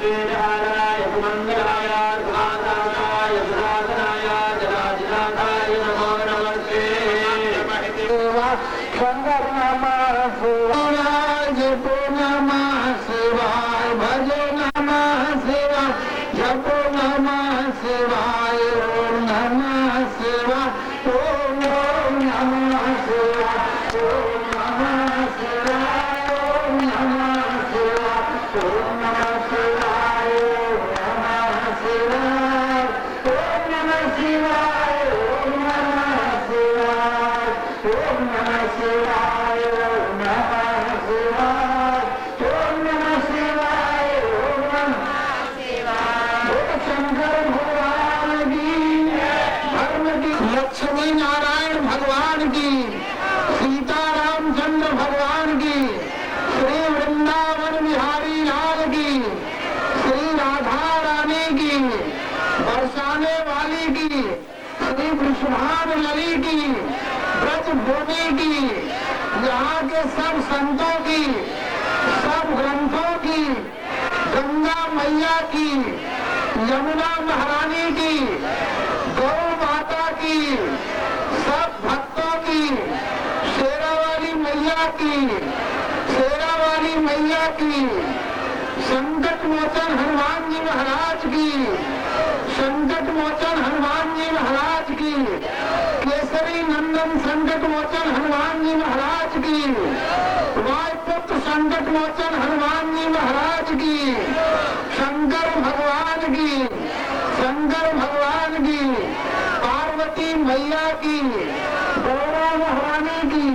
वीरहाराय सुमंगलाय सुधाधाराय सुधाधनाय जलाधिनाथाय नमो नमस्ते। शंकर नमः शिवाय जपो नमः शिवाय भजो नमः शिवाय जपो नमः शिवाय ओम नमः शिवाय ओम नमः शिवाय ओम नमः शिवाय ओम नमः शिवाय ओम नमः शिवाय ओम नमः शिवाय ओम नमः शिवाय ओम नमः शिवाय ओम नमः शिवाय ओम नमः शिवाय ओम नमः शिवाय ओम नमः शिवाय। शंकर भगवान की धर्म की लक्ष्मी नारायण भगवान की सीता रामचंद्र भगवान की श्री वृंदावन बिहारी लाल की श्री राधा रानी की बरसाने वाली की श्री कृष्णान लली की ब्रज भूमि की यहाँ के सब संतों की सब ग्रंथों की गंगा मैया की यमुना महारानी की गौ माता की सब भक्तों की शेरावाली मैया की शेरावाली मैया की संकट मोचन हनुमान जी महाराज की संकट मोचन हनुमान जी महाराज की केसरी नंदन संकट मोचन हनुमान जी महाराज की वायुपुत्र संकट मोचन हनुमान जी महाराज की शंकर भगवान की शंकर भगवान की पार्वती मैया की गौरा महारानी की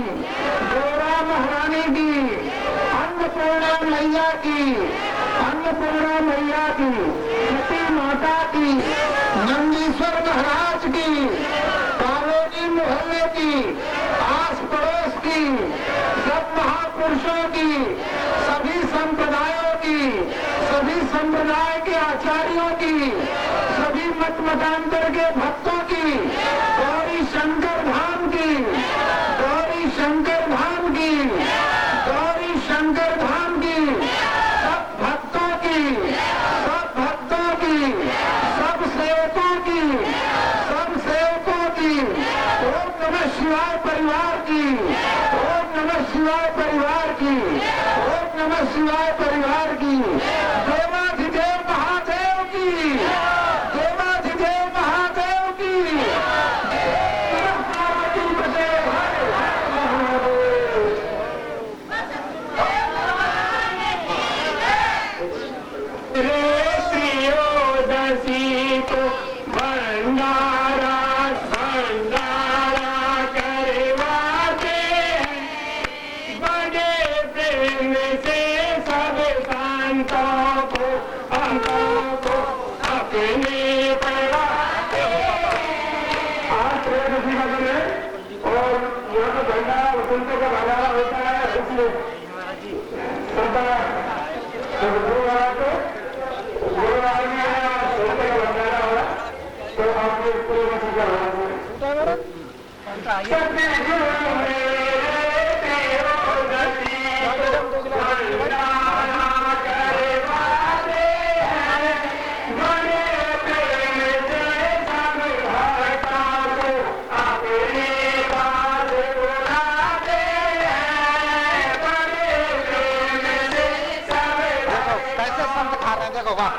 गौरा महारानी की अन्नपूर्णा मैया की अन्नपूर्णा मैया की सती माता की नंदीश्वर महाराज की कॉलोनी मोहल्ले की आस पड़ोस की सब महापुरुषों की सभी संप्रदायों की सभी संप्रदाय के आचार्यों की सभी मत मतांतर के भक्तों की गौरी शंकर धाम की गौरी शंकर धाम की गौरी शंकर धाम की सब भक्तों की सब भक्तों की सब सेवकों की सब सेवकों की ओम नमः शिवाय परिवार की ओम नमः शिवाय परिवार की ओम नमः शिवाय परिवार की देवाधिदेव महादेव की देवाधिदेव महादेव की श्रीयोदशी को भंडारा भंडारा करवाते हैं बड़े प्रेम से सब संतों को अपने पढ़ाते हैं। आज त्रयोदशी का दिन है और यहाँ पर भंडारा वसंतों का भंडारा होता है इसलिए गुरुवार को गुरुवार में सोते का भंडारा हो रहा तो आपको त्रयोदशी का कैसे संत खा रहे हैं देखो वाह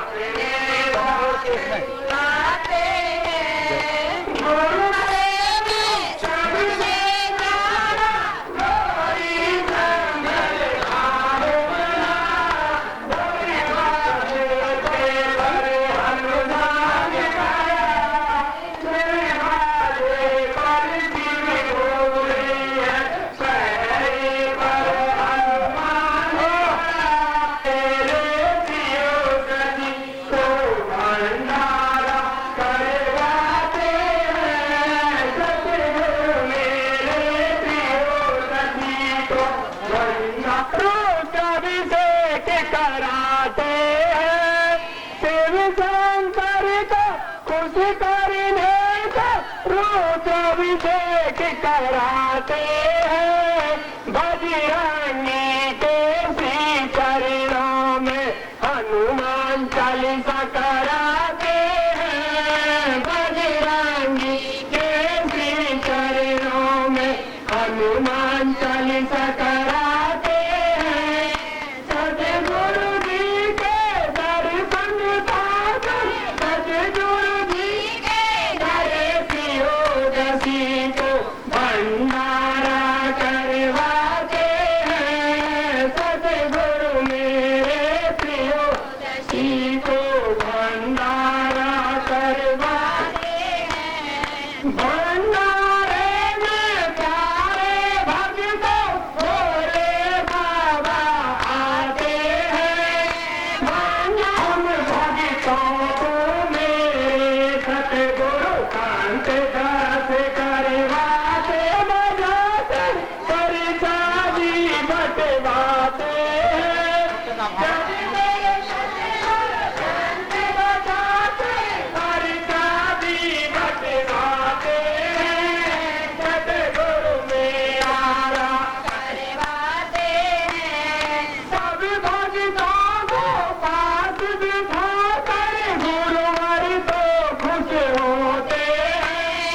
अभिषेक कराते हैं बजरंगी के श्री चरणों में हनुमान हनुमान चालीसा कराते हैं, बजरंगी के श्री चरणों में हनुमान चालीसा कराते हैं। सतगुरु जी के दर्शन पाकर सतगुरु जी के दर्शी को भंडारा करवाते हैं। सतगुरु मेरे प्रियोदशी को भंडारा करवाते हैं। भंडारे में प्यारे भक्तों भोले बाबा आते हैं। हम भक्तों को मेरे सतगुरु कांत दास करवाते, बजाते परिचारी बटवाते हैं। जब मेरे सतगुरु कांत बजाते परिचारी बटवाते हैं। सतगुरु मेरा करवाते हैं। सब भक्तों को पास बिठाकर गुरुवर तो खुश होते हैं।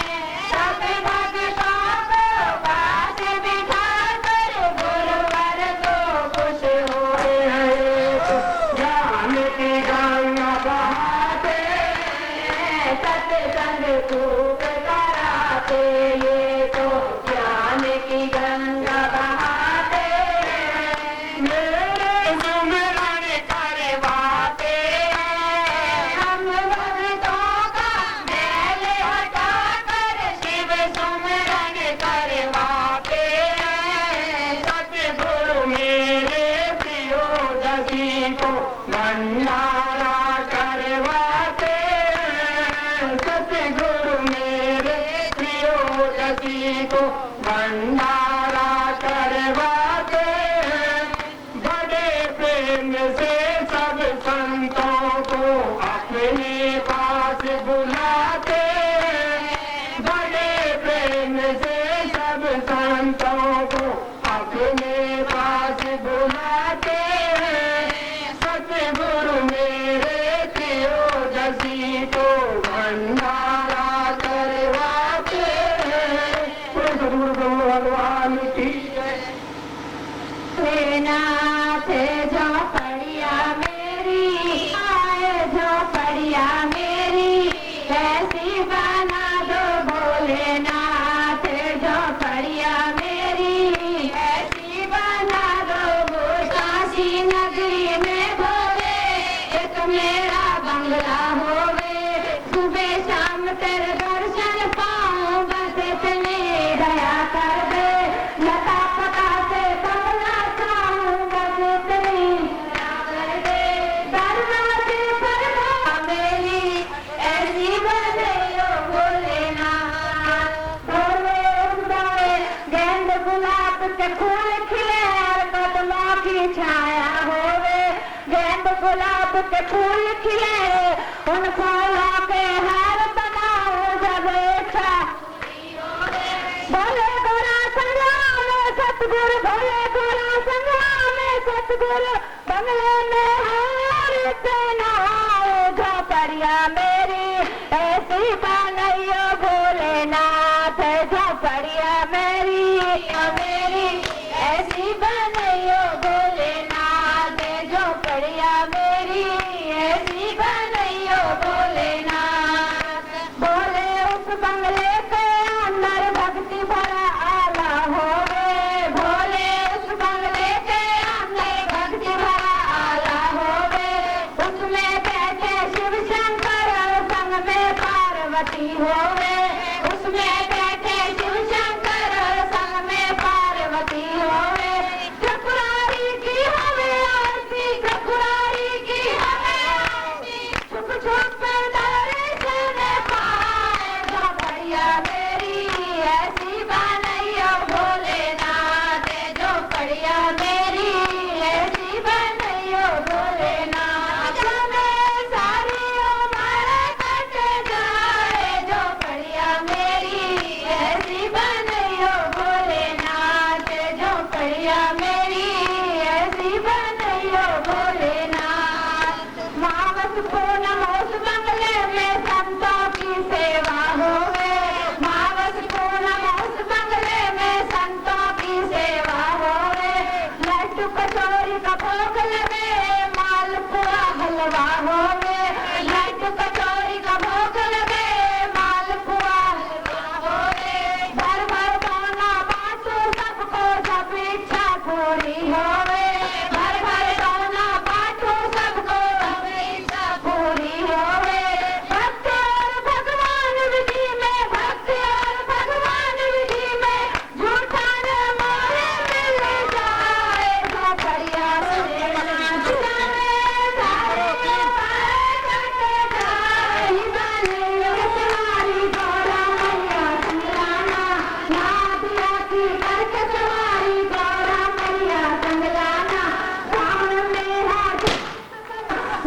सब भक्तों को पास बिठाकर गुरुवर तो खुश होते हैं। ज्ञान की गंगा बहाते हैं, सत्संग खूब कराते, ये तो ज्ञान की गंगा बहाते हैं। मेरे सुमिरन करवाते हैं। हम भक्तों का मैल हटाकर शिव सुमिरन करवाते हैं। सतगुरु मेरे प्रियोदशी को भंडारा करवाते हैं। सतगुरु मेरे प्रियोदशी को भंडारा करवाते हैं। बड़े प्रेम से सब संतों को अपने पास बुलाते हैं। बड़े प्रेम से सब संतों को अपने पास बुलाते हैं। सतगुरु मेरे प्रियोदशी को भंडारा करवाते हैं। सतगुरु ब्रह्म भगवान की नाथ झोपड़िया मेरी आए, झोपड़िया मेरी कैसी बना दो भोलेनाथ। झोपड़िया मेरी ऐसी बना दो। काशी नगरी में भोले एक मेरा बंगला होवे। सुबह शाम तेरे दर्शन पाऊं, बस इतनी दया कर दे। लता पता से बंगला चाहूं, बस इतनी दया कर दे। दरवाजे पर मेरी ऐसी बने ओ भोलेनाथ। भोले उगदाए गेंद गुलाब के फूल खिले, कदमों की छाया होवे। गेंद गुलाब के फूल खिले, उन फूलों के हार बनाऊं जब इच्छा। भोले गोरा संग्राम में सतगुरु, भोले गोरा संग्राम में सतगुरु, बंगले में हार पहनाओ। झोपड़िया मेरी ऐसी बनैयो भोलेनाथ। झोपड़िया मेरी ऐसी बनैयो भोलेनाथ। झोपड़िया मेरी ऐसी बनैयो भोलेनाथ। भोले उस बंगले के अंदर भक्ति भरा आला होवे। भोले उस बंगले के अंदर भक्ति भरा आला होवे। उसमें बैठे शिव शंकर संग में पार्वती होवे। उसमें बैठे शिव शंकर संग में पार्वती होवे। त्रिपुरारी की हमें आरती, त्रिपुरारी की हमें आरती। छुप छुप दर्शन पाए। झोपड़िया मेरी ऐसी बनैयो भोलेनाथ। झोपड़िया मेरी ऐसी बनैयो भोलेनाथ। सारी उम्र कट जाए, झोपड़िया मेरी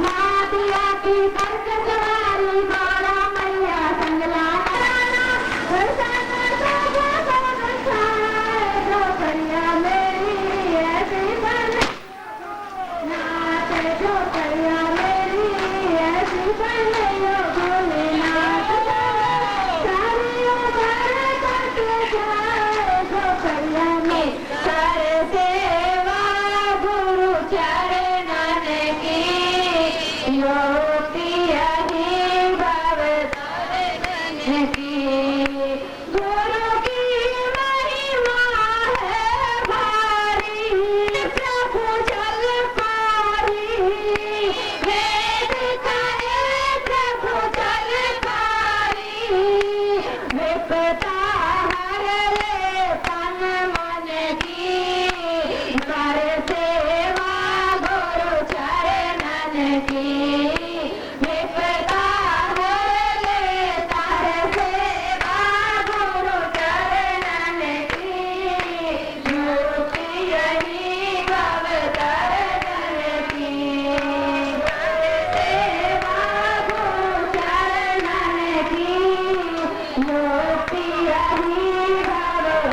नादिया की कर्क सवारी बाला मैया संगला जोकरिया मेरी ऐसी बने नाच जोकरिया मेरी ऐसी बने यो भोलेनाथ सारी उम्र करके जाए जोकरिया में सारे सेवा गुरु चरणन की योगिया ही भव तारण की गुरु की महिमा है भारी प्रभु जल पारी वेद कहे प्रभु जल पारी विपदा हर ले तन मन की कर सेवा गुरु चरणन की विपदा हर ले तर सेवा गुरु चरणन की योगी यही भव तारण की सेवा गुरु चरणन की योगी यही भव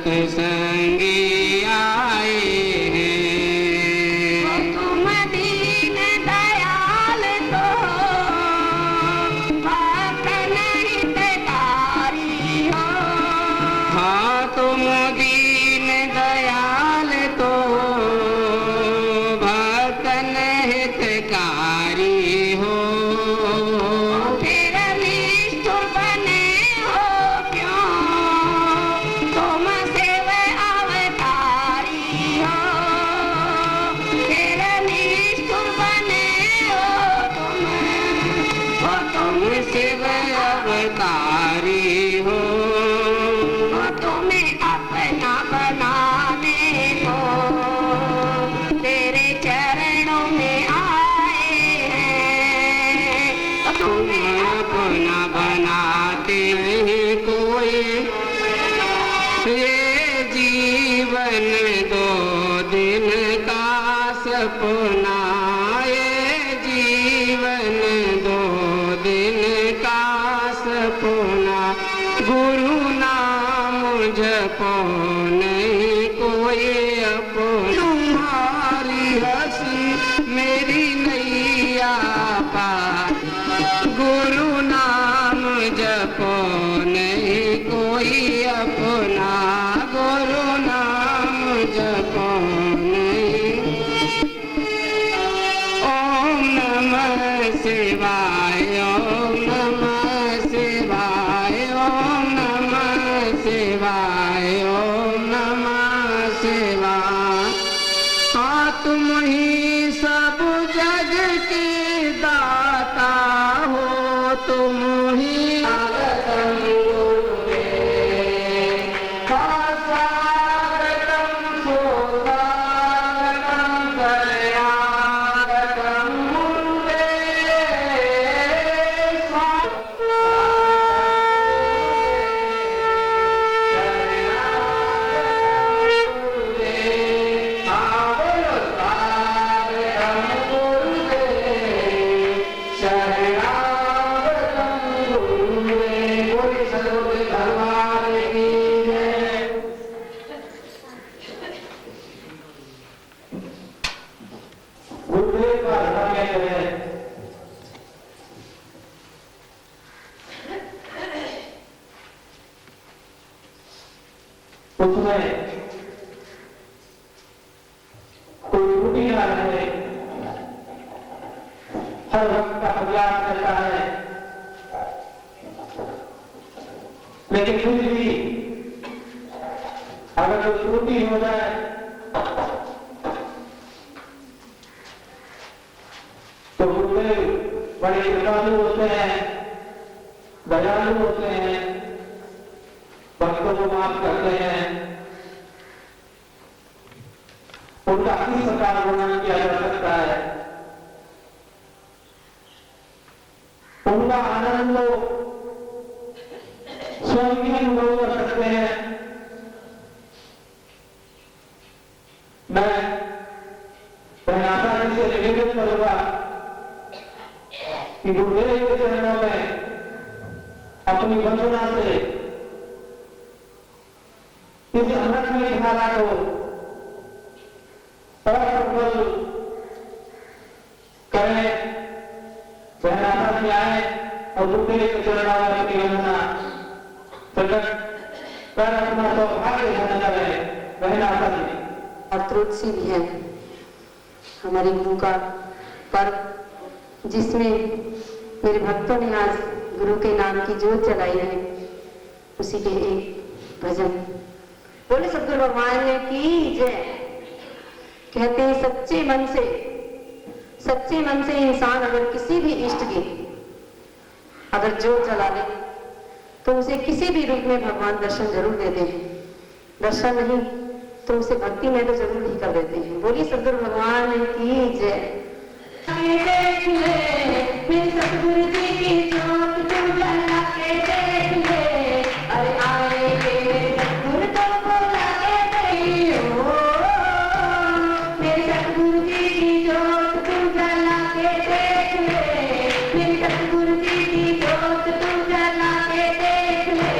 सत्संगी आए हैं। तुम दीन दयाल तो भक्तन हितकारी हो। हाँ तुम दीन दयाल तो भक्तन हितकारी हो। फिर निष्ठुर बने हो क्यों, तुम शिव अवतारी हो। फिर निष्ठुर बने हो तुम शिव अवतारी हो। तुम्हें अपना बनाने को तेरे चरणों में आए हैं। तुम्हें अपना बनाते हैं कोई, ये जीवन 2 दिन का सपना, ये जीवन 2 दिन का सपना। गुरु नाम जपो नहीं कोई अपना। तुम्हारी हंसी मेरी नैया पार, गुरु नाम जपो नहीं कोई अपना, गुरु नाम जपो नहीं। ओम नमः शिवाय, ओम नमः शिवाय, ओम नमः शिवाय, ओम नमः शिवाय। हाँ तुम ही सब जग के दाता हो, तुम ही गुरुदेव का धर्म है। उसमें कोई त्रुटि ना रहे, हर वक्त का प्रयास करता है, लेकिन फिर भी अगर कोई त्रुटि हो जाए तो गुरुदेव बड़े कृपालु होते हैं, दयालु होते हैं, भक्तों को माफ करते हैं। उनका किस प्रकार वर्णन किया जा सकता है। उनका आनंद लोग स्वयं ही अनुभव कर सकते हैं। मैं आशा जी से निवेदन करूंगा कि गुरुदेव के चरणों में अपनी वंदना से इस अमृतमयी धारा को प्रबल करें। बहनाता जी आए और गुरुदेव के चरणों में अपनी वंदना प्रकट कर अपना सौभाग्य धन करें। बहनाता जी अत्रोत्सी भी है हमारे गुरु का पर्व, जिसमें मेरे भक्तों ने आज गुरु के नाम की जोत जलाई है। उसी के एक भजन बोले सतगुरु भगवान ने की जय। कहते हैं सच्चे मन से इंसान अगर किसी भी इष्ट की अगर जोत जला ले तो उसे किसी भी रूप में भगवान दर्शन जरूर देते हैं। दर्शन नहीं तो उसे भक्ति में तो जरूर ही कर देते हैं। बोलिए सतगुरु भगवान की जय। मेरे सतगुरु जी की जोत तुम जला के देख ले। अरे आएंगे सतगुरु तो बुला के देखियो। मेरे सतगुरु जी की जोत तुम जला के देख ले। मेरे सतगुरु जी की जोत तुम जला के देख ले।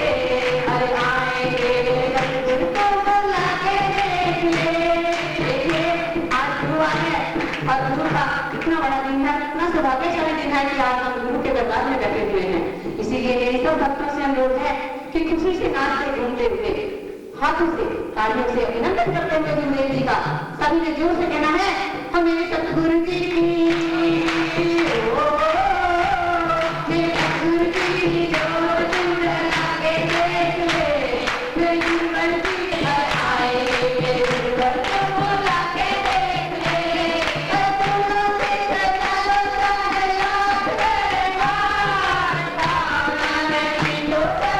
अरे आएंगे सतगुरु तो हम गुरु के दरबार में बैठे हुए हैं। इसीलिए मेरी सब भक्तों से अनुरोध है कि खुशी से नाचते घूमते हुए हाथों से तालियों से अभिनंदन करते हुए गुरुदेव जी का सभी ने जोर से कहना है, हमें सतगुरु जी की मेरे सतगुरु जी की जोर तुम लगे देख ले, मेरे गुरुवर जी आए मेरे गुरुवर को लाके देख ले, तुम से सदा लोटा है याद करे भावना नहीं लोटा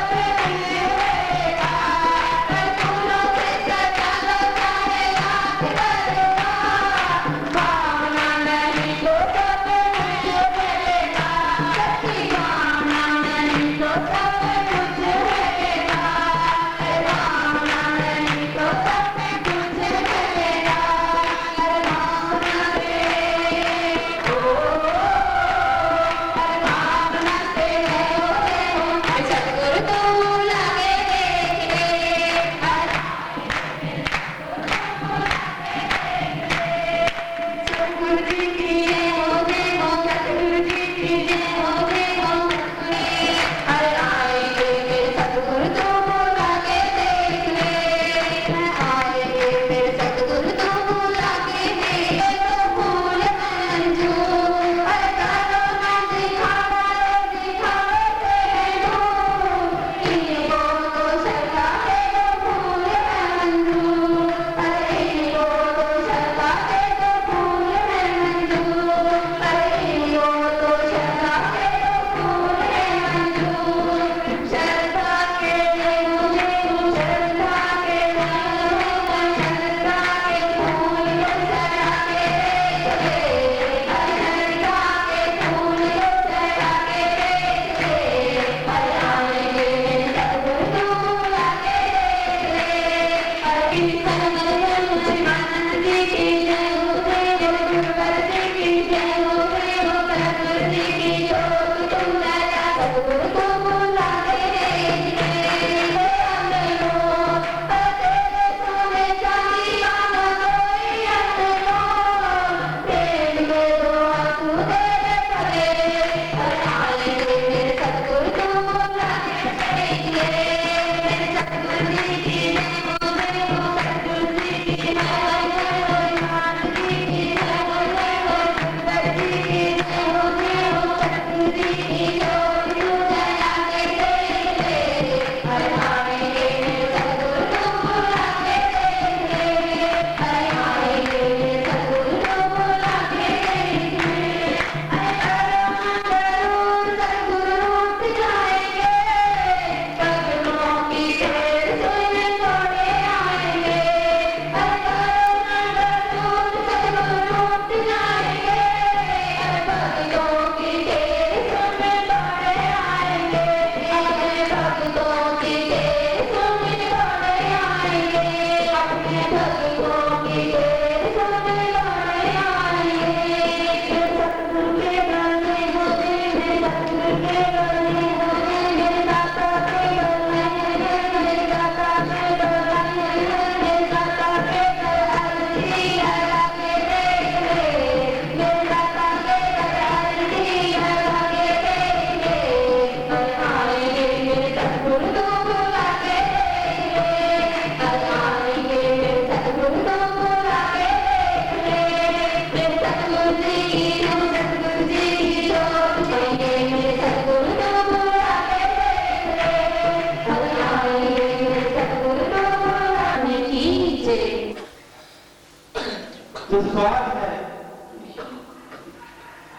जो स्वाद है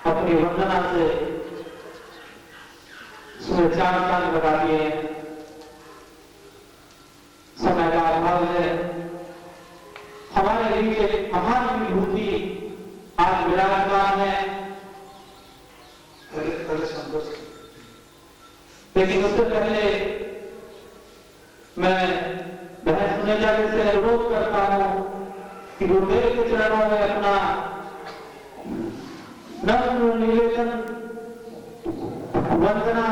अपनी वंदना से उसमें चार चांद लगा दिए। समय का अभाव है, हमारे लिए एक महान विभूति आज विराजमान है, लेकिन उससे पहले मैं बहन सुनेजा से अनुरोध करता हूं कि गुरुदेव के चरणों में अपना नम्र निवेदन वंदना।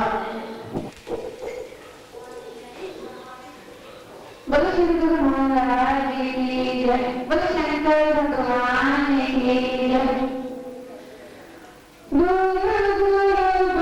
बोलो श्री गुरु महाराज की जय, बोलो शंकर भगवान की जय। गुरु गुरु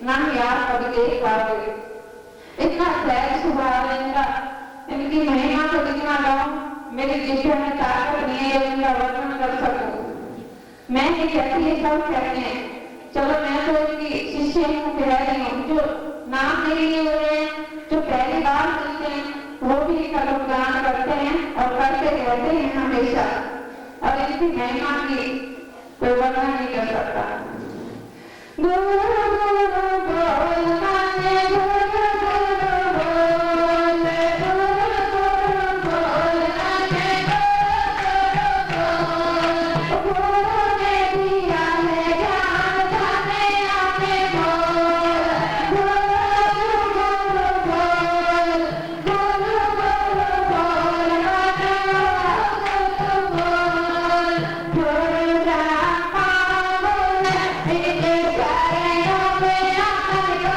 ना ही आप कभी देख पाओगे। इतना सहज स्वभाव है इनका, इनकी महिमा को जितना गाऊं मेरी जिह्वा में ताकत नहीं है उनका वर्णन कर सकूं। मैं ही कहती है सब कहते हैं, चलो मैं तो इनकी शिष्य हूँ, प्यारी हूँ। जो नाम नहीं लिए हुए हैं, जो पहली बार मिलते हैं, वो भी इनका गुणगान करते हैं और करते रहते हैं हमेशा। और इनकी महिमा की कोई वर्णन नहीं कर सकता। गुरु गुरु बोल माने गुरु गुरु बोल, गुरु गुरु बोल माने गुरु गुरु बोल। गुरु ने दिया है ज्ञान जाने आने बोल, गुरु गुरु बोल, गुरु गुरु बोल माने गुरु बोल। गुरु राम बोल, इस शरणों में आकर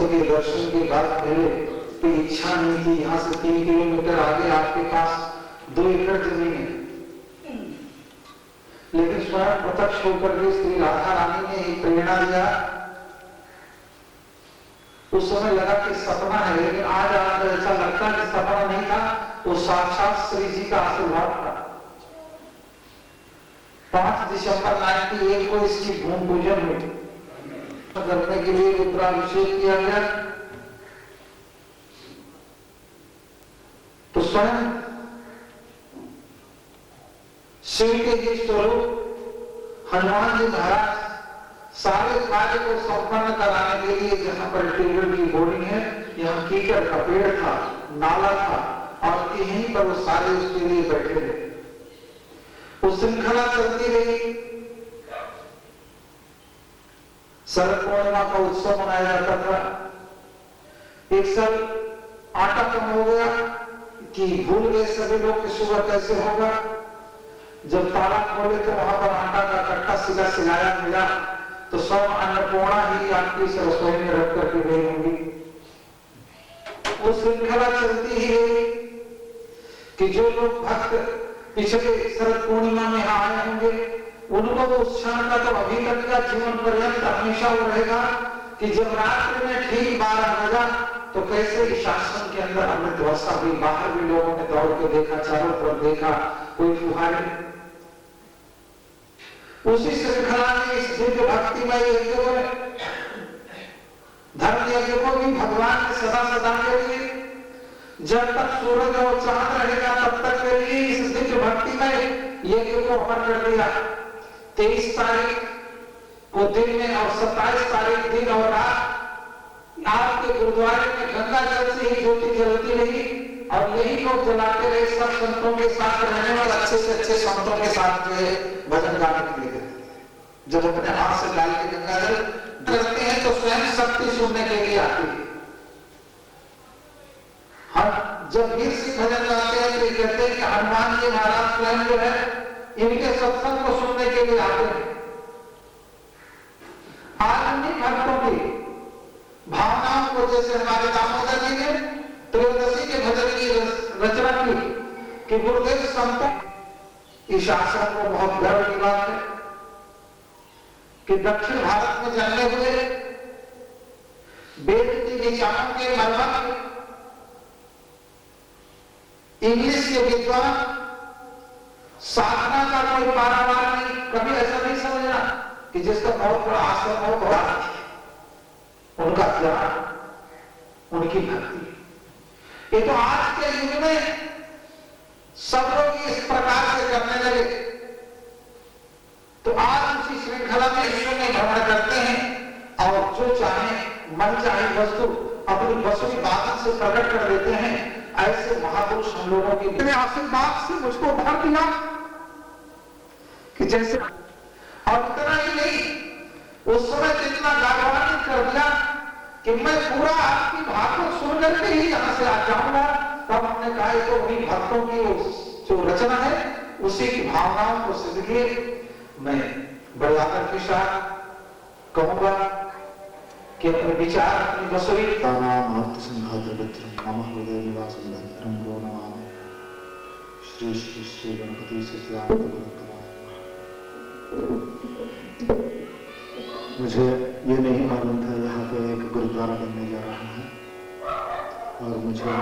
के दर्शन के बाद मेरे कोई इच्छा नहीं थी। यहाँ से 3 किलोमीटर आगे आपके पास 2 एकड़ जमीन है, लेकिन स्वयं प्रत्यक्ष होकर के श्री राधा रानी ने एक प्रेरणा दिया। उस समय लगा कि सपना है, लेकिन आज ऐसा लगता कि सपना नहीं था, वो साक्षात श्री जी का आशीर्वाद था। 5 दिसंबर 91 को इसकी भूमि पूजन हुई। करने के लिए रुद्राभिषेक किया गया। तो स्वयं शिव के ही स्वरूप हनुमान जी महाराज सारे कार्य को संपन्न कराने के लिए जहां पर टेबल की बोरी है, यहाँ कीचड़ का पेड़ था, नाला था, और यहीं पर वो सारे उसके लिए बैठे थे। वो श्रृंखला चलती रही। शरद पूर्णिमा का उत्सव मनाया जाता था। एक साल आटा कम हो गया कि भूल गए सभी लोग कि सुबह कैसे होगा। जब ताला खोले तो वहां पर आटा का कट्टा सीधा सिलाया मिला, तो सब अन्नपूर्णा ही आपकी इस रसोई में रख करके गई होंगी। वो श्रृंखला चलती ही रही कि जो लोग भक्त पिछले शरद पूर्णिमा में आए होंगे, उनको तो उस क्षण का तो अभी तक का जीवन पर्यंत हमेशा वो रहेगा कि जब रात्रि में ठीक 12 बजा तो कैसे इस शासन के अंदर अमृत वर्षा हुई। बाहर भी लोगों ने दौड़ के देखा, चारों तरफ देखा, कोई फुहारे। उसी श्रृंखला में इस दिव्य भक्तिमय यज्ञ को, धर्म यज्ञ को भी भगवान ने सदा सदा के लिए, जब तक सूरज और चांद रहेगा तब तक के लिए इस दिव्य भक्तिमय यज्ञ को अमर कर दिया। 23 तारीख को दिन में और 27 तारीख दिन और रात आपके गुरुद्वारे में गंगा जल से ही ज्योति जलती रही, और यही लोग जलाते रहे। सब संतों के साथ रहने वाले अच्छे से अच्छे संतों के साथ जो है भजन गाने के लिए जब अपने हाथ से डाल के गंगा जल करते हैं तो स्वयं शक्ति सुनने के लिए आती है। हम जब वीर सिंह भजन गाते हैं तो ये कहते हैं कि हनुमान जी महाराज स्वयं जो है इनके सत्संग को सुनने के लिए आते हैं। आज उन्हीं भक्तों की भावनाओं को, जैसे हमारे दामोदर जी ने त्रयोदशी के भजन की रचना की कि गुरुदेव संतों इस शासन को बहुत गर्व की बात है कि दक्षिण भारत में जन्मे हुए वेद के विचारों के मर्मज्ञ, इंग्लिश के विद्वान, साधना का कोई पारावार नहीं। कभी ऐसा नहीं समझना कि जिसका बहुत बड़ा आश्रम हो, बड़ा उनका ज्ञान, उनकी भक्ति। ये तो आज के युग में सब लोग इस प्रकार से करने लगे। तो आज उसी श्रृंखला में ईश्वर में भ्रमण करते हैं और जो चाहे मन चाहे वस्तु अपनी वसुली बातों से प्रकट कर देते हैं। ऐसे महापुरुष हम लोगों के आशीर्वाद से मुझको भर दिया कि जैसे, और इतना ही नहीं, उस समय जितना जागवानी कर दिया कि मैं पूरा आपकी भागवत सुन करके ही यहां से आ जाऊंगा। तब हमने कहा तो उन्हीं भक्तों की जो रचना है उसी की भावनाओं को सिद्ध किए। मैं बड़े आदर के साथ कहूंगा कि अपने विचार, अपनी वसुली श्री श्री श्री गणपति मुझे ये नहीं मालूम था यहाँ पे एक गुरुद्वारा बनने जा रहा है, और मुझे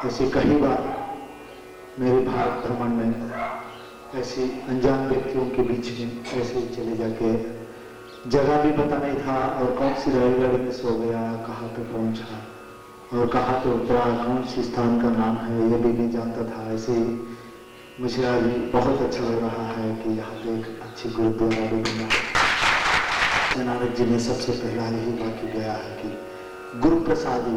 ऐसी कई बार मेरे भारत भ्रमण में ऐसी अनजान व्यक्तियों के बीच में ऐसे चले जाके जगह भी पता नहीं था, और कौन सी रेलगाड़ी में सो गया, कहाँ पे पहुंचा और कहाँ पे उतरा, कौन सी स्थान का नाम है ये भी नहीं जानता था। ऐसे ही मुझे आज बहुत अच्छा लग रहा है कि यहाँ पे एक अच्छी गुरुद्वारा भी बना। नानक जी ने सबसे पहला यही वाक्य गया है कि गुरु प्रसादी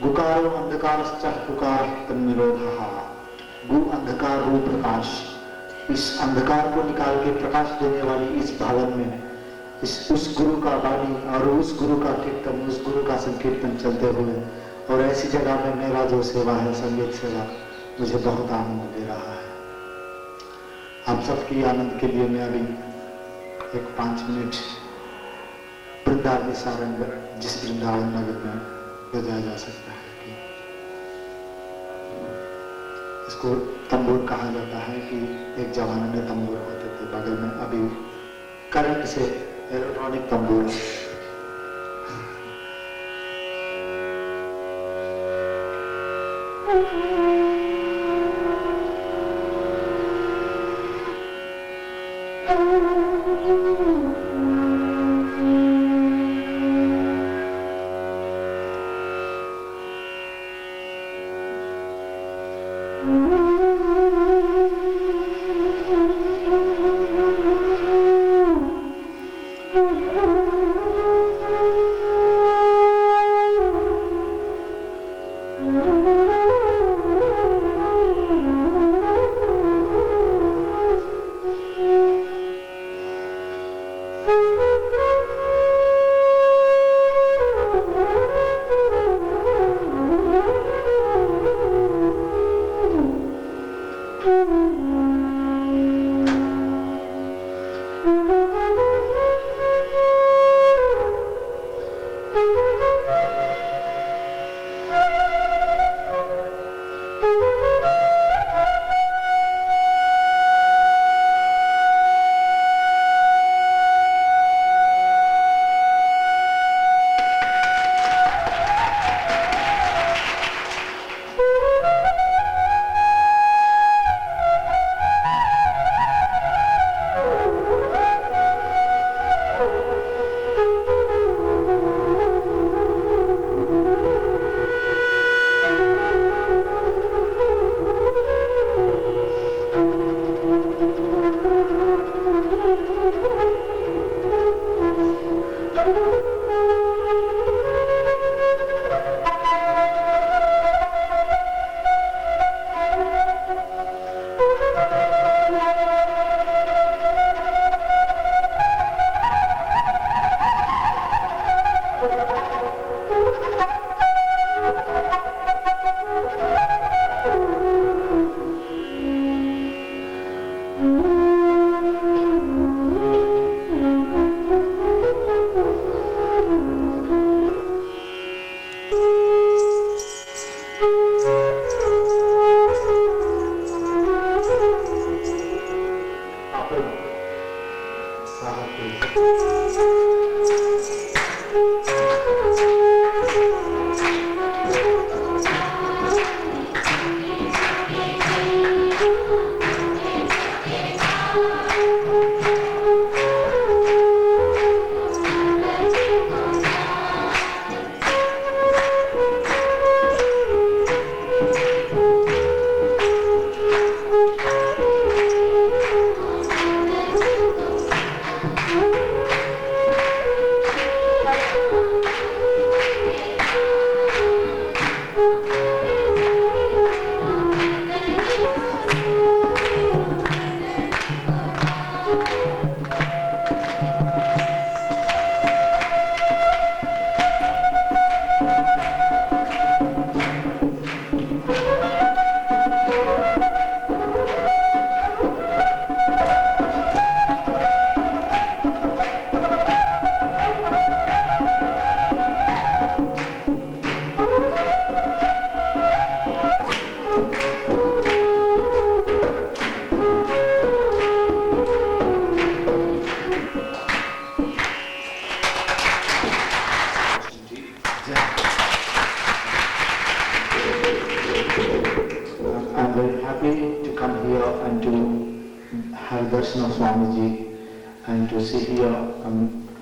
गुकारो अंधकार पुकार तन्निरोधा। गु अंधकार रूप प्रकाश, इस अंधकार को निकाल के प्रकाश देने वाली इस भावन में उस गुरु का वाणी और उस गुरु का कीर्तन, उस गुरु का संकीर्तन चलते हुए, और ऐसी जगह में मेरा जो सेवा है, संगीत सेवा, मुझे बहुत आनंद दे रहा है। आप सबकी आनंद के लिए मैं अभी एक 5 मिनट वृंदावनी सारंग जिस वृंदावन नगर में बजाया जा सकता है कि इसको तंबूर कहा जाता है कि एक जमाने में तंबूर होते थे बगल में, अभी करंट से इलेक्ट्रॉनिक तंबूर।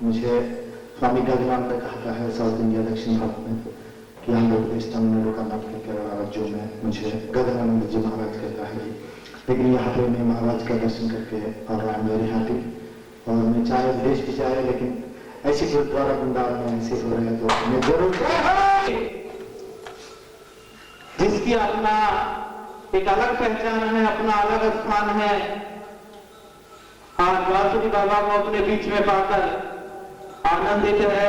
मुझे स्वामी गगनानंद कहता है साउथ इंडिया दक्षिण भारत में कि आंध्र प्रदेश तमिलनाडु कर्नाटक केरला राज्यों में मुझे गगनानंद जी महाराज कहता है, लेकिन यहाँ पे मैं महाराज का दर्शन करके और आई एम वेरी हैप्पी। और मैं चाहे विदेश भी चाहे, लेकिन ऐसी गुरुद्वारा वृंदावन में ऐसे हो रहे हैं तो मैं जरूर, जिसकी अपना एक अलग पहचान है, अपना अलग स्थान है, आज बांसुरी बाबा को अपने बीच में पाकर आनंदित है,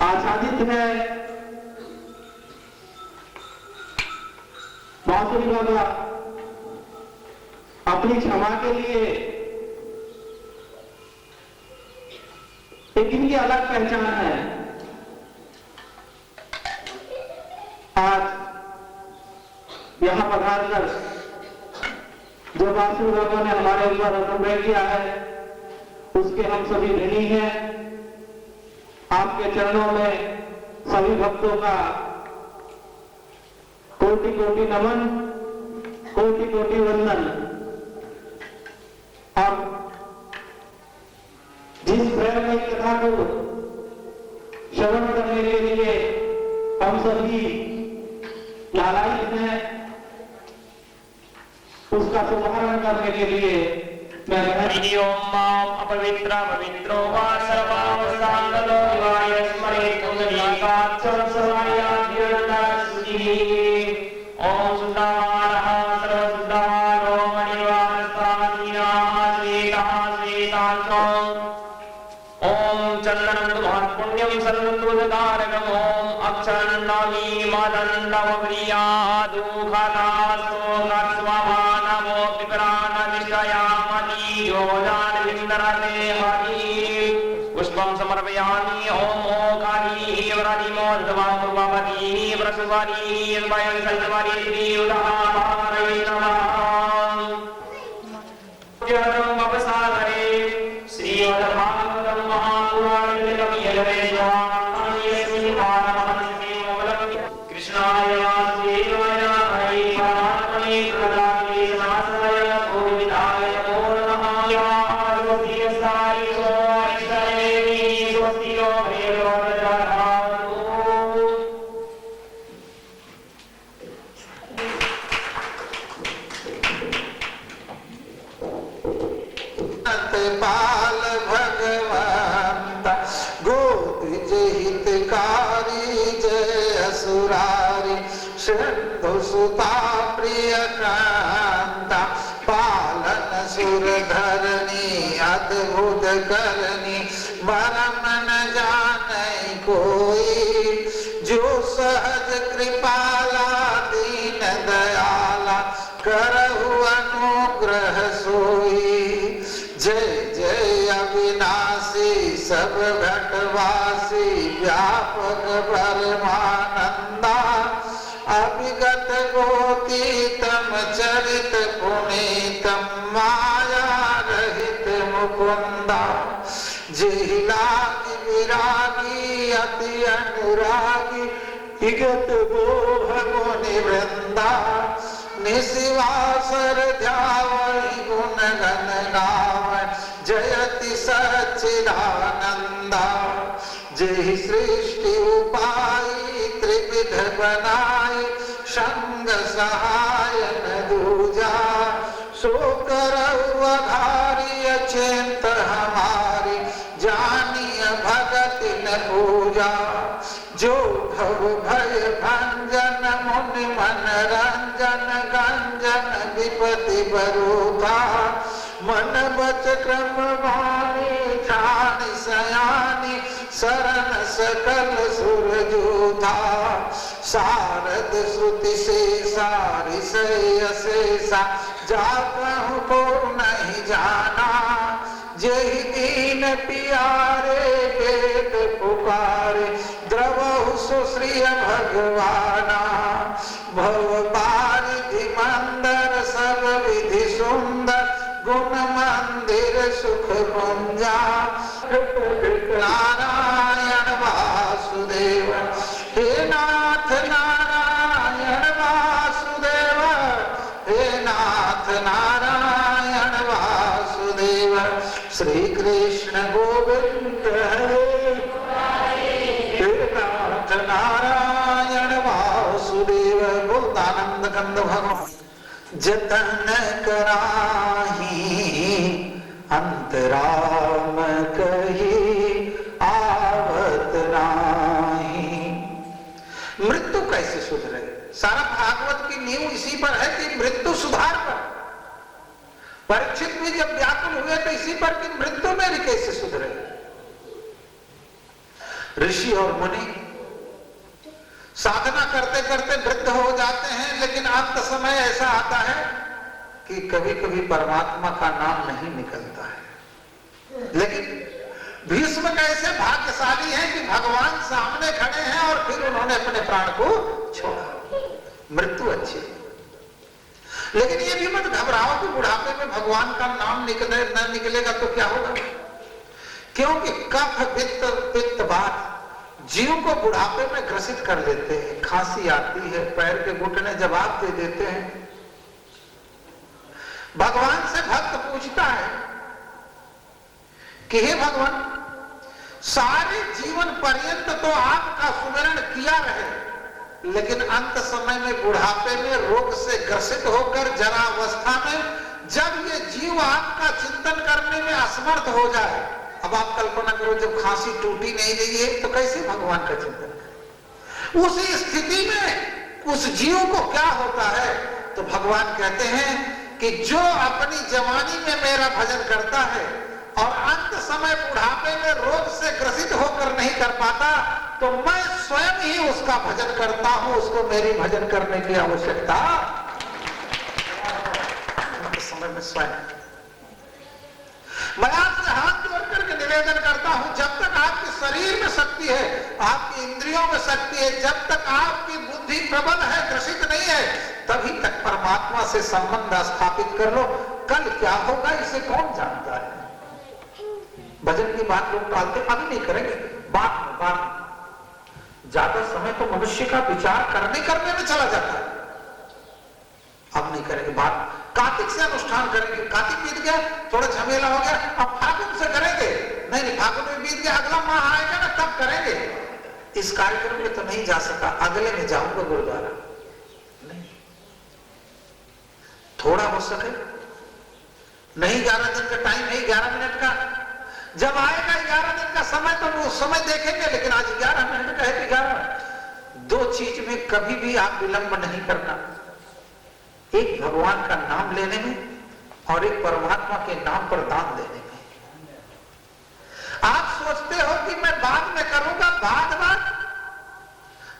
आच्छादित है। बांसुरी बाबा अपनी क्षमा के लिए एक इनकी अलग पहचान है। आज यहां पधार कर जो वासु बाबा ने हमारे ऊपर अनुग्रह किया है उसके हम सभी ऋणी हैं। आपके चरणों में सभी भक्तों का कोटि कोटि नमन, कोटि कोटि वंदन। और जिस प्रेममयी कथा को श्रवण करने के लिए हम सभी लालायित हैं, उसका शुभारंभ करने के लिए मैं ओम माम अपवित्र पवित्रो वा सर्वावस्थांगतो विवाय स्मरे पुंडरीकाक्षं सर्वायाधिरन्दशुचिः। ओम शुद्धमानः सर्वशुद्धमानो मणिवारस्तादीनाः श्वेतः श्वेताक्षो। ओम चन्दनं महत्पुण्यं सर्वदोषकारकम्। ओम अक्षरन्नमी मदन्नवप्रिया दुःखदास्तोकस्वभा नमो पिपरानविषयामति योजानविन्दरते हरि। पुष्पं समर्पयामि। ओम ओंकारीः व्रतिमो धर्मपूर्ववतीः व्रसुवरीः वयं सल्वरीः उदाहरणे नमः। ज्ञानं अपसागरे श्रीमद्भागवतं महापुराणे कवियरे कृष्णाय वासुदेवाय हरे परमात्मने प्रणमामि नाथाय गोविन्दाय नमो नमः। आरोग्यस्थाय सोऽष्टदेवी स्वस्तियो भैरवदधातु। पाल भगवंत गोविज हितकारी जय असुरारी सिंधु सुता प्रिय कांता पालन सुर धरनी अद्भुत करनी मरम न जाने कोई जो सहज कृपाला दीन दयाला करहु अनुग्रह सोई। जय जय अविनाशी सब घटवासी व्यापक परमानंदा अभिगत गोतीतम चरित पुनीतम माया रहित मुकुंदा। जिहिलागी विरागी अति अनुरागी विगत गोह मुनि वृंदा। निशिवासर ध्यावै गुण गण गावै जयति सच्चिदानंदा। जय सृष्टि उपाई त्रिविध बनाई संग सहायन दूजा। सो करऊ अघारी अचिंत हमारी जानिय भगति न पूजा। जो भव भय भंजन मुनि मनरंजन गंजन विपति बरूथा। मन बच क्रम वाणी ध्यान सयानी शरण सकल सुर जूथा। शारद श्रुति से सारी से अशेषा जाकहु को नहीं जाना। जय दीन पियारे वेद पुकारे द्रवहु सुश्रिय भगवाना। भव पारिधि मंदर सब विधि सुंदर गुण मंदिर सुख कुंजा। नारायण वासुदेव हे नाथ नारायण वासुदेव हे नाथ नारायण वासुदेव। श्री कृष्ण गोविंद हे नाथ नारायण वासुदेव। बोधानंद कंद भगवान जतन कराही अंतराम कही आवत नाही। मृत्यु कैसे सुधरे? सारा भागवत की नींव इसी पर है कि मृत्यु सुधार पर। परीक्षित भी जब व्याकुल हुए तो इसी पर कि मृत्यु मेरी कैसे सुधरे। ऋषि और मुनि साधना करते करते वृद्ध हो जाते हैं, लेकिन अंत समय ऐसा आता है कि कभी कभी परमात्मा का नाम नहीं निकलता है। लेकिन भीष्म कैसे भाग्यशाली हैं कि भगवान सामने खड़े हैं और फिर उन्होंने अपने प्राण को छोड़ा। मृत्यु अच्छी, लेकिन ये भी मत घबराओ कि बुढ़ापे में भगवान का नाम न निकलेगा तो क्या होगा, क्योंकि कफ पित्त पित्त बात जीव को बुढ़ापे में ग्रसित कर लेते हैं। खांसी आती है, पैर के घुटने जवाब दे देते हैं। भगवान से भक्त पूछता है कि हे भगवान, सारे जीवन पर्यंत तो आपका सुमिरन किया रहे, लेकिन अंत समय में बुढ़ापे में रोग से ग्रसित होकर जरावस्था में जब ये जीव आपका चिंतन करने में असमर्थ हो जाए, अब आप कल्पना करो जब खांसी टूटी नहीं रही है तो कैसे भगवान का चिंतन करें। उस स्थिति में उस जीव को क्या होता है, तो भगवान कहते हैं कि जो अपनी जवानी में मेरा भजन करता है और अंत समय बुढ़ापे में रोग से ग्रसित होकर नहीं कर पाता, तो मैं स्वयं ही उसका भजन करता हूं, उसको मेरी भजन करने की आवश्यकता समय में स्वयं। मैं आपसे हाथ जोड़ करके निवेदन करता हूं, जब तक आपके शरीर में शक्ति है, आपकी इंद्रियों में शक्ति है, जब तक आपकी बुद्धि प्रबल है, ग्रसित नहीं है, तभी तक परमात्मा से संबंध स्थापित कर लो। कल क्या होगा इसे कौन जानता है। भजन की बात लोग टालते, अभी नहीं करेंगे, बात ज्यादा समय तो मनुष्य का विचार करने में चला जाता है। अब नहीं करेंगे बात, कार्तिक से अनुष्ठान करेंगे, कार्तिक बीत गया, थोड़ा झमेला हो गया, अब फागुन से करेंगे, नहीं फागुन में बीत गया, अगला माह आएगा ना तब करेंगे। इस कार्यक्रम में तो नहीं जा सका, अगले में जाऊंगा गुरुद्वारा। नहीं, थोड़ा हो सके, नहीं 11 दिन का टाइम है, 11 मिनट का, जब आएगा 11 दिन का समय तो वो समय देखेंगे, लेकिन आज 11 मिनट का है कि 11। दो चीज में कभी भी आप विलंब नहीं करना, एक भगवान का नाम लेने में और एक परमात्मा के नाम पर दान देने में। आप सोचते हो कि मैं बाद में करूंगा, बाद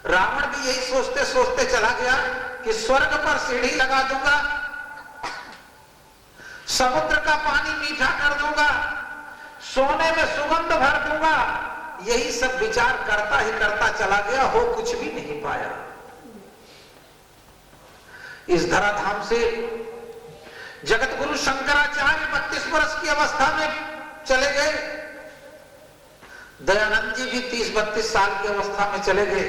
रावण भी यही सोचते सोचते चला गया कि स्वर्ग पर सीढ़ी लगा दूंगा, समुद्र का पानी मीठा कर दूंगा, सोने में सुगंध भर दूंगा। यही सब विचार करता ही करता चला गया, हो कुछ भी नहीं पाया। इस धराधाम से जगत गुरु शंकराचार्य 32 वर्ष की अवस्था में चले गए, दयानंद जी भी 30-32 साल की अवस्था में चले गए,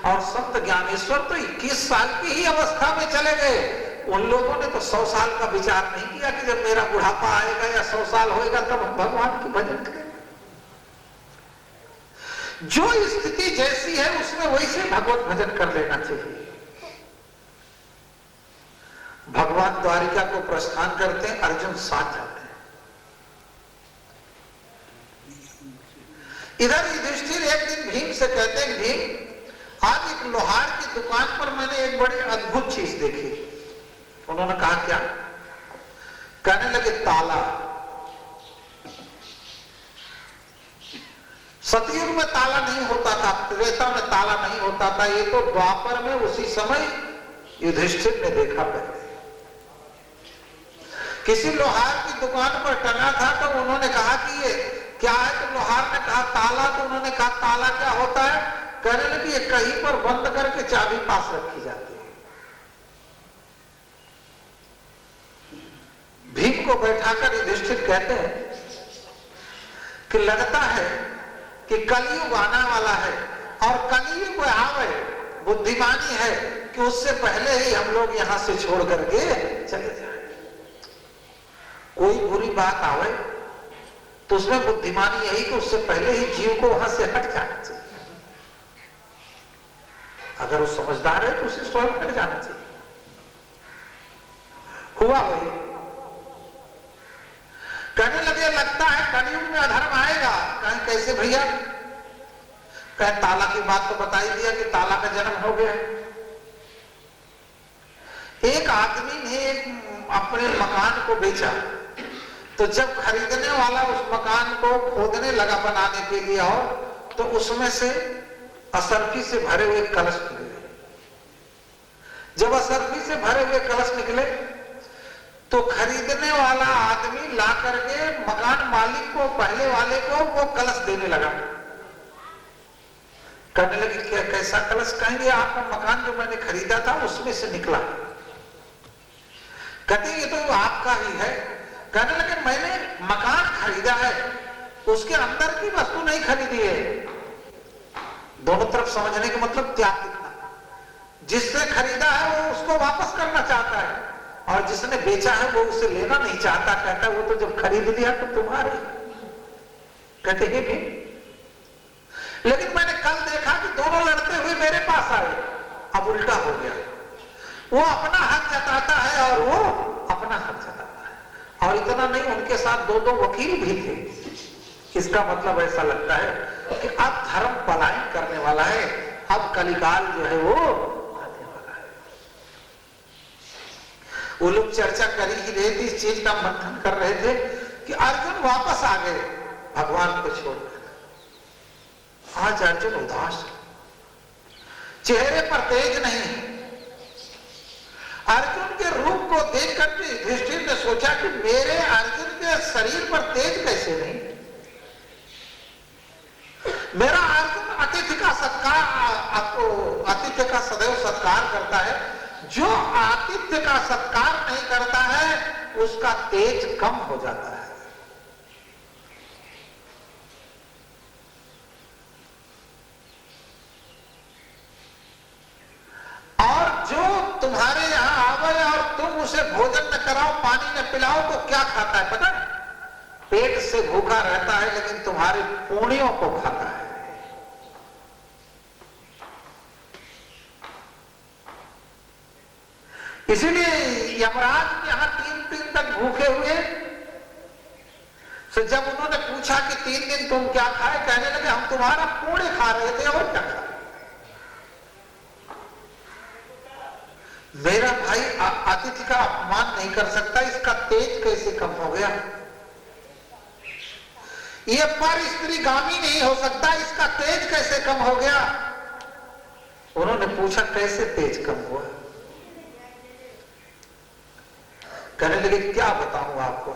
और संत ज्ञानेश्वर तो 21 साल की ही अवस्था में चले गए। उन लोगों ने तो 100 साल का विचार नहीं किया कि जब मेरा बुढ़ापा आएगा या 100 साल होएगा तब हम भगवान की भजन करें। जो स्थिति जैसी है उसमें वैसे भगवत भजन कर लेना चाहिए। भगवान द्वारिका को प्रस्थान करते हैं, अर्जुन साथ जाते हैं। इधर युधिष्ठिर एक दिन भीम से कहते हैं, भीम आज एक लोहार की दुकान पर मैंने एक बड़ी अद्भुत चीज देखी। उन्होंने कहा क्या? कहने लगे ताला। सतयुग में ताला नहीं होता था, त्रेता में ताला नहीं होता था, ये तो द्वापर में उसी समय युधिष्ठिर ने देखा। पहले किसी लोहार की दुकान पर टंगा था तो उन्होंने कहा कि ये क्या है, तो लोहार ने कहा ताला, तो उन्होंने कहा ताला क्या होता है? कहने लगे ये कहीं पर बंद करके चाबी पास रखी जाती है। भीम को बैठाकर युधिष्ठिर कहते हैं कि लगता है कि कलयुग आने वाला है, और कलयुग आवे बुद्धिमानी है कि उससे पहले ही हम लोग यहां से छोड़ करके चले जाए। कोई बुरी बात आवे तो उसमें बुद्धिमानी यही कि उससे पहले ही जीव को वहां से हट जाना चाहिए। अगर वो समझदार है तो उसे स्वयं हट जाना चाहिए। हुआ वही। कहने लगे लगता है कलयुग में अधर्म आएगा। कहीं कैसे भैया? कहीं ताला की बात तो बता ही दिया कि ताला का जन्म हो गया। एक आदमी ने एक अपने मकान को बेचा, तो जब खरीदने वाला उस मकान को खोदने लगा बनाने के लिए, और तो उसमें से असरफी से भरे हुए कलश निकले। जब असरफी से भरे हुए कलश निकले तो खरीदने वाला आदमी ला करके मकान मालिक को, पहले वाले को वो कलश देने लगा। कहने लगे क्या कैसा कलश? कहेंगे आपका मकान जो मैंने खरीदा था उसमें से निकला। कहते ये तो आपका ही है। कहने लगे मैंने मकान खरीदा है, उसके अंदर की वस्तु नहीं खरीदी है। दोनों तरफ समझने का मतलब त्याग कितना। जिससे खरीदा है वो उसको वापस करना चाहता है, और जिसने बेचा है वो उसे लेना नहीं चाहता। कहता वो तो जब खरीद लिया तो तुम्हारे। कहते हैं भी, लेकिन मैंने कल देखा कि दोनों लड़ते हुए मेरे पास आए। अब उल्टा हो गया, वो अपना हक जताता है और वो अपना हक जताता है। और इतना नहीं, उनके साथ दो दो वकील भी थे। इसका मतलब ऐसा लगता है कि अब धर्म पलायन करने वाला है, अब कलिकाल जो है वो आने वाला है। वो लोग चर्चा कर ही रहे थे, इस चीज का मंथन कर रहे थे कि अर्जुन वापस आ गए भगवान को छोड़कर। आज अर्जुन उदास, चेहरे पर तेज नहीं। अर्जुन के रूप को देख कर युधिष्ठिर ने सोचा कि मेरे अर्जुन के शरीर पर तेज कैसे नहीं? मेरा अर्जुन अतिथि का सत्कार, आतिथ्य का सदैव सत्कार करता है। जो आतिथ्य का सत्कार नहीं करता है उसका तेज कम हो जाता है। और जो तुम्हारे यहां आवे और तुम उसे भोजन न कराओ, पानी न पिलाओ तो क्या खाता है पता है? पेट से भूखा रहता है लेकिन तुम्हारे पुण्यों को खाता है। इसीलिए यमराज के यहां 3 दिन तक भूखे हुए। तो जब उन्होंने पूछा कि 3 दिन तुम क्या खाए, कहने लगे हम तुम्हारा पुण्य खा रहे थे और क्या खा। मेरा भाई अतिथि का अपमान नहीं कर सकता, इसका तेज कैसे कम हो गया? ये पर स्त्रीगामी नहीं हो सकता, इसका तेज कैसे कम हो गया? उन्होंने पूछा कैसे तेज कम हुआ? कहने लगे क्या बताऊं आपको,